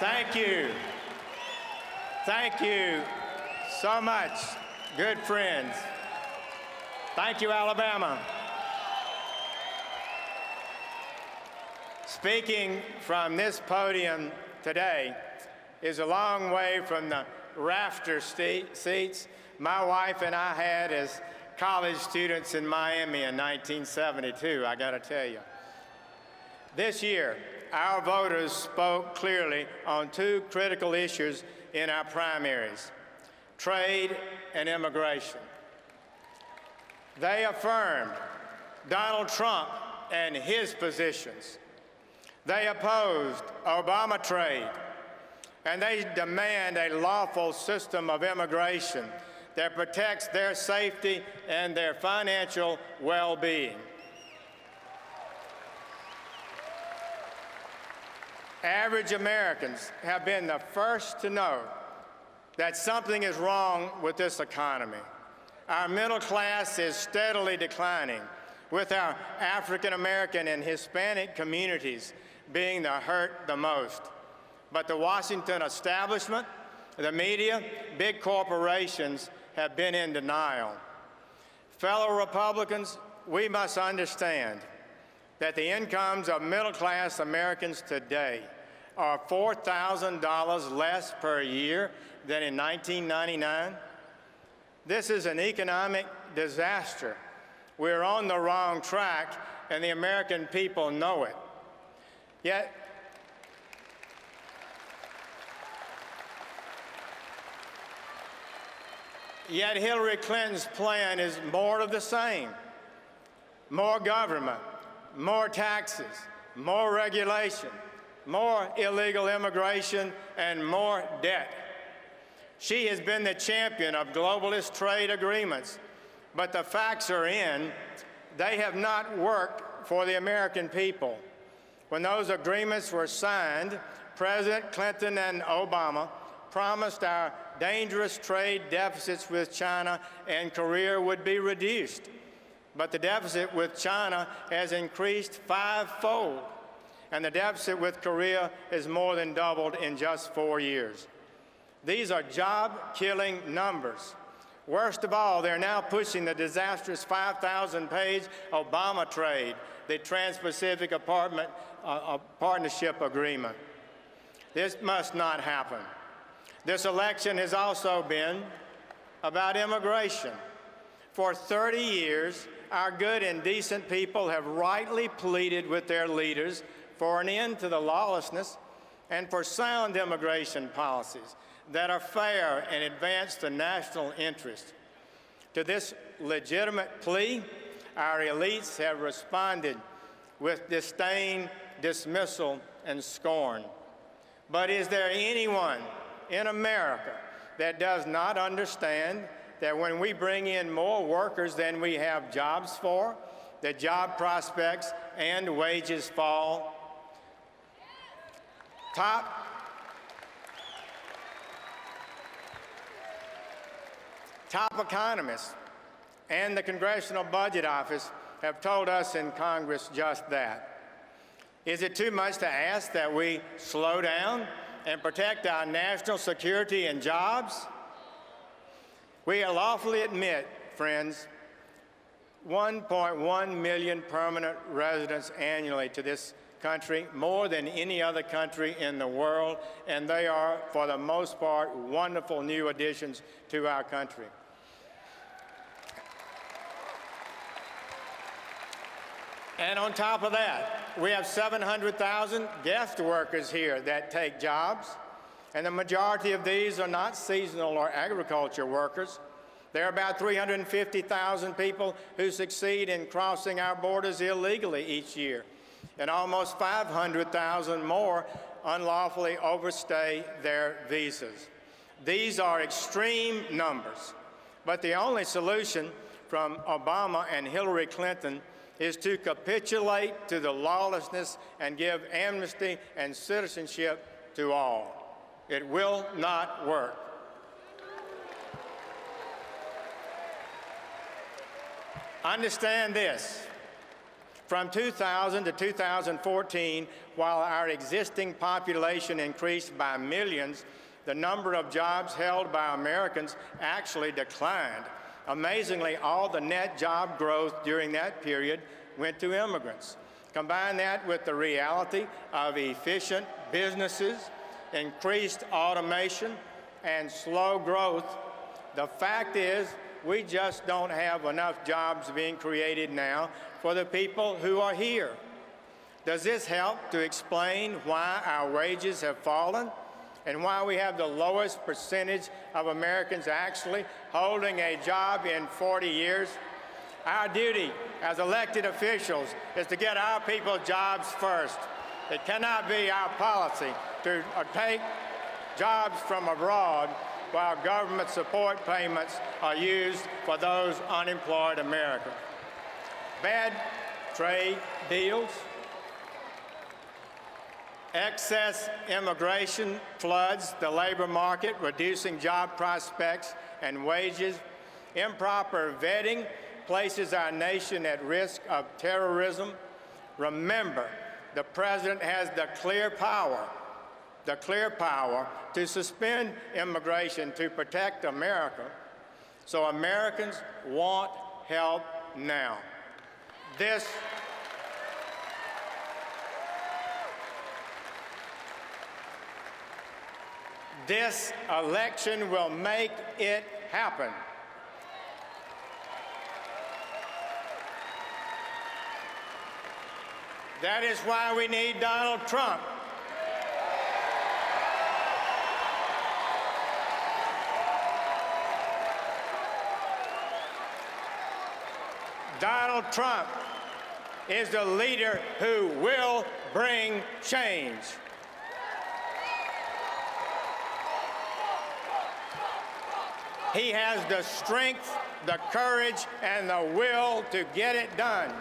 Thank you. Thank you so much, good friends. Thank you, Alabama. Speaking from this podium today is a long way from the rafter seats my wife and I had as college students in Miami in 1972, I gotta tell you. This year, our voters spoke clearly on two critical issues in our primaries: trade and immigration. They affirmed Donald Trump and his positions. They opposed Obama trade, and they demand a lawful system of immigration that protects their safety and their financial well-being. Average Americans have been the first to know that something is wrong with this economy. Our middle class is steadily declining, with our African American and Hispanic communities being the hurt the most. But the Washington establishment, the media, big corporations have been in denial. Fellow Republicans, we must understand that the incomes of middle-class Americans today are $4,000 less per year than in 1999. This is an economic disaster. We're on the wrong track, and the American people know it. Yet Hillary Clinton's plan is more of the same: more government, more taxes, more regulation, more illegal immigration, and more debt. She has been the champion of globalist trade agreements, but the facts are in, they have not worked for the American people. When those agreements were signed, President Clinton and Obama promised our dangerous trade deficits with China and Korea would be reduced. But the deficit with China has increased fivefold, and the deficit with Korea has more than doubled in just 4 years. These are job-killing numbers. Worst of all, they're now pushing the disastrous 5,000-page Obama trade, the Trans-Pacific Partnership Agreement. This must not happen. This election has also been about immigration. For 30 years, our good and decent people have rightly pleaded with their leaders for an end to the lawlessness and for sound immigration policies that are fair and advance the national interest. To this legitimate plea, our elites have responded with disdain, dismissal, and scorn. But is there anyone in America that does not understand that when we bring in more workers than we have jobs for, the job prospects and wages fall? Top economists and the Congressional Budget Office have told us in Congress just that. Is it too much to ask that we slow down and protect our national security and jobs? We lawfully admit, friends, 1.1 million permanent residents annually to this country, more than any other country in the world, and they are, for the most part, wonderful new additions to our country. And on top of that, we have 700,000 guest workers here that take jobs, and the majority of these are not seasonal or agriculture workers. There are about 350,000 people who succeed in crossing our borders illegally each year, and almost 500,000 more unlawfully overstay their visas. These are extreme numbers, but the only solution from Obama and Hillary Clinton is to capitulate to the lawlessness and give amnesty and citizenship to all. It will not work. Understand this. From 2000 to 2014, while our existing population increased by millions, the number of jobs held by Americans actually declined. Amazingly, all the net job growth during that period went to immigrants. Combine that with the reality of efficient businesses, increased automation, and slow growth, the fact is we just don't have enough jobs being created now for the people who are here. Does this help to explain why our wages have fallen and why we have the lowest percentage of Americans actually holding a job in 40 years? Our duty as elected officials is to get our people jobs first. It cannot be our policy to take jobs from abroad while government support payments are used for those unemployed Americans. Bad trade deals, excess immigration floods the labor market, reducing job prospects and wages. Improper vetting places our nation at risk of terrorism. Remember, the President has the clear power to suspend immigration to protect America. So Americans want help now. This election will make it happen. That is why we need Donald Trump. Donald Trump is the leader who will bring change. He has the strength, the courage, and the will to get it done.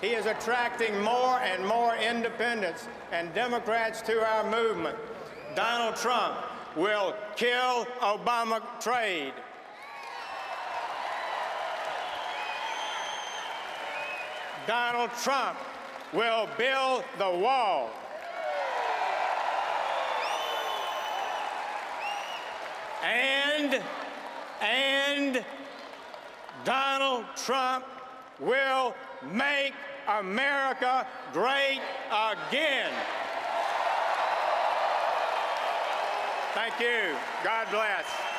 He is attracting more and more independents and Democrats to our movement. Donald Trump will kill Obama trade. Donald Trump will build the wall. And Donald Trump will make America great again. Thank you. God bless.